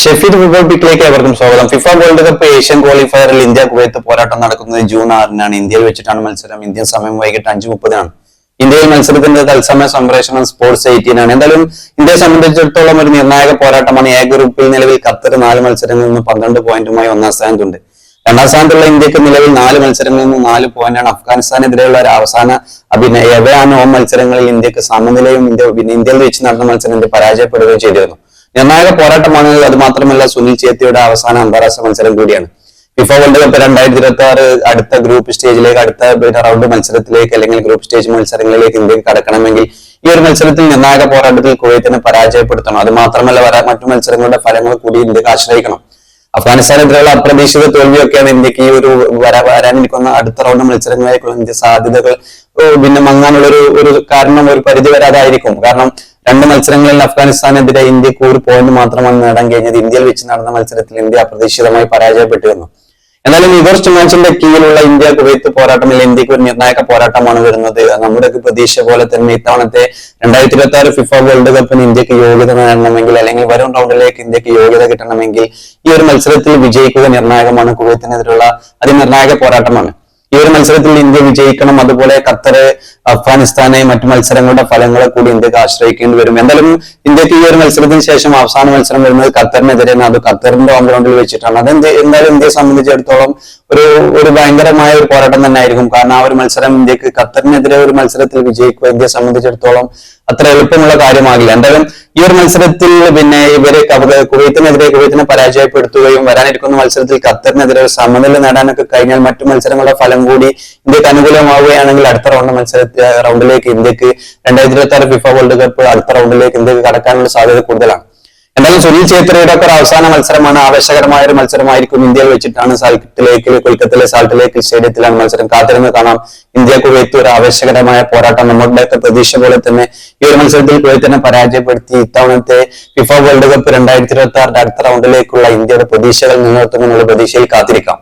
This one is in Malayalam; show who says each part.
Speaker 1: ഷെഫീദ് ഫുട്ബോൾ പിക്കിലേക്ക് ഏവർക്കും സ്വാഗതം. ഫിഫ വേൾഡ് കപ്പ് ഏഷ്യൻ ക്വാളിഫയറിൽ ഇന്ത്യ കുവൈത്ത് പോരാട്ടം നടക്കുന്നത് ജൂൺ 6-നാണ്. ഇന്ത്യയിൽ വെച്ചിട്ടാണ് മത്സരം. ഇന്ത്യൻ സമയം വൈകിട്ട് 5:30-നാണ്. ഇന്ത്യയിൽ മത്സരത്തിന്റെ തത്സമയ സംപ്രേഷണം സ്പോർട്സ് 18-ആണ്. എന്തായാലും ഇന്ത്യയെ സംബന്ധിച്ചിടത്തോളം ഒരു നിർണായക പോരാട്ടമാണ്. എ ഗ്രൂപ്പിൽ നിലവിൽ ഖത്തർ 4 മത്സരങ്ങളിൽ നിന്ന് 12 പോയിന്റുമായി ഒന്നാം സ്ഥാനത്തുണ്ട്. രണ്ടാം സ്ഥാനത്തുള്ള ഇന്ത്യക്ക് നിലവിൽ 4 മത്സരങ്ങളിൽ നിന്ന് 4 പോയിന്റാണ്. അഫ്ഗാനിസ്ഥാനെതിരെയുള്ള ഒരു അവസാന ഹോം മത്സരങ്ങളിൽ ഇന്ത്യക്ക് സമനിലയും ഇന്ത്യയിൽ വെച്ച് നടന്ന മത്സരം ഇന്ത്യ പരാജയപ്പെടുകയും ചെയ്തിരുന്നു. നിർണായക പോരാട്ടമാണ്. അത് മാത്രമല്ല സുനിൽ ഛേത്രിയുടെ അവസാന അന്താരാഷ്ട്ര മത്സരം കൂടിയാണ്. ഫിഫ വേൾഡ് കപ്പ് 2026 അടുത്ത ഗ്രൂപ്പ് സ്റ്റേജിലേക്ക്, അടുത്ത റൗണ്ട് മത്സരത്തിലേക്ക് അല്ലെങ്കിൽ ഗ്രൂപ്പ് സ്റ്റേജ് മത്സരങ്ങളിലേക്ക് ഇന്ത്യക്ക് കടക്കണമെങ്കിൽ ഈ ഒരു മത്സരത്തിൽ നിർണായക പോരാട്ടത്തിൽ കുവൈത്തിനെ പരാജയപ്പെടുത്തണം. അത് മാത്രമല്ല മറ്റു മത്സരങ്ങളുടെ ഫലങ്ങൾ കൂടി ഇന്ത്യക്ക് ആശ്രയിക്കണം. അഫ്ഗാനിസ്ഥാനെതിരെയുള്ള അപ്രതീക്ഷിത തോൽവിയൊക്കെയാണ് ഇന്ത്യക്ക് ഈ ഒരു വരാനിരിക്കുന്ന അടുത്ത റൗണ്ട് മത്സരങ്ങളിലേക്കുള്ള ഇന്ത്യ സാധ്യതകൾ മങ്ങാനുള്ള ഒരു കാരണം ഒരു പരിധി വരെ അതായിരിക്കും. കാരണം 2 മത്സരങ്ങളിൽ അഫ്ഗാനിസ്ഥാനെതിരെ ഇന്ത്യക്ക് 1 പോയിന്റ് മാത്രമാണ് നേടാൻ കഴിഞ്ഞത്. ഇന്ത്യയിൽ വെച്ച് നടന്ന മത്സരത്തിൽ ഇന്ത്യ അപ്രതീക്ഷിതമായി പരാജയപ്പെട്ടിരുന്നു. എന്നാലും ഇഗോർ സ്റ്റുമാൻസിന്റെ കീഴിലുള്ള ഇന്ത്യ കുവൈത്ത് പോരാട്ടമില്ല. ഇന്ത്യക്ക് ഒരു നിർണായക പോരാട്ടമാണ് വരുന്നത്. നമ്മുടെ പ്രതീക്ഷ പോലെ തന്നെ ഇത്തവണത്തെ 2026 ഫിഫ വേൾഡ് കപ്പിന് ഇന്ത്യക്ക് യോഗ്യത നേടണമെങ്കിൽ അല്ലെങ്കിൽ വരും റൗണ്ടിലേക്ക് ഇന്ത്യക്ക് യോഗ്യത കിട്ടണമെങ്കിൽ ഈ ഒരു മത്സരത്തിൽ വിജയിക്കുക നിർണായകമാണ്. കുവൈത്തിനെതിരെയുള്ള അതിനിർണായക പോരാട്ടമാണ്. ഈ ഒരു മത്സരത്തിൽ ഇന്ത്യ വിജയിക്കണം. അതുപോലെ ഖത്തർ, അഫ്ഗാനിസ്ഥാനെ മറ്റു മത്സരങ്ങളുടെ ഫലങ്ങളെ കൂടി ഇന്ത്യക്ക് ആശ്രയിക്കേണ്ടി വരും. എന്തായാലും ഇന്ത്യക്ക് ഈ ഒരു മത്സരത്തിന് ശേഷം അവസാന മത്സരം വരുന്നത് ഖത്തറിനെതിരെയാണ്. അത് ഖത്തറിന്റെ ഹോം ഗ്രൗണ്ടിൽ വെച്ചിട്ടാണ്. എന്തായാലും ഇന്ത്യയെ സംബന്ധിച്ചിടത്തോളം ഒരു ഭയങ്കരമായ ഒരു പോരാട്ടം തന്നെ ആയിരിക്കും. കാരണം ആ ഒരു മത്സരം ഇന്ത്യക്ക് ഖത്തറിനെതിരെ ഒരു മത്സരത്തിൽ വിജയിക്കുക ഇന്ത്യയെ സംബന്ധിച്ചിടത്തോളം അത്ര എളുപ്പമുള്ള കാര്യമാകില്ല. എന്തായാലും ഈ ഒരു മത്സരത്തിൽ കുവൈത്തിനെ പരാജയപ്പെടുത്തുകയും വരാനിരിക്കുന്ന മത്സരത്തിൽ ഖത്തറിനെതിരെ സമനില നേടാനൊക്കെ കഴിഞ്ഞാൽ മറ്റു മത്സരങ്ങളുടെ ഫലം കൂടി ഇന്ത്യക്ക് അനുകൂലമാവുകയാണെങ്കിൽ അടുത്ത റൗണ്ടിലേക്ക് ഇന്ത്യക്ക് 2026 ഫിഫ വേൾഡ് കപ്പ് അടുത്ത റൗണ്ടിലേക്ക് ഇന്ത്യക്ക് കടക്കാനുള്ള സാധ്യത കൂടുതലാണ്. എന്തായാലും സുനിൽ ഛേത്രിയുടെ ഒക്കെ അവസാന മത്സരമാണ്. ആവേശകരമായ ഒരു മത്സരമായിരിക്കും. ഇന്ത്യയിൽ വെച്ചിട്ടാണ് കൊൽക്കത്തയിലെ സാൾട്ട് ലേക്ക് സ്റ്റേഡിയത്തിലാണ് മത്സരം. കാത്തിരുന്ന് കാണാം. ഇന്ത്യ കുവൈത്ത് ഒരു ആവേശകരമായ പോരാട്ടം. നമ്മുടെയൊക്കെ പ്രതീക്ഷ പോലെ തന്നെ ഈ ഒരു മത്സരത്തിൽ കുവൈത്തിനെ പരാജയപ്പെടുത്തി ഇത്തവണത്തെ ഫിഫ വേൾഡ് കപ്പ് 2026 അടുത്ത റൗണ്ടിലേക്കുള്ള ഇന്ത്യയുടെ പ്രതീക്ഷകൾ നിലനിർത്തുമെന്നുള്ള പ്രതീക്ഷയിൽ കാത്തിരിക്കാം.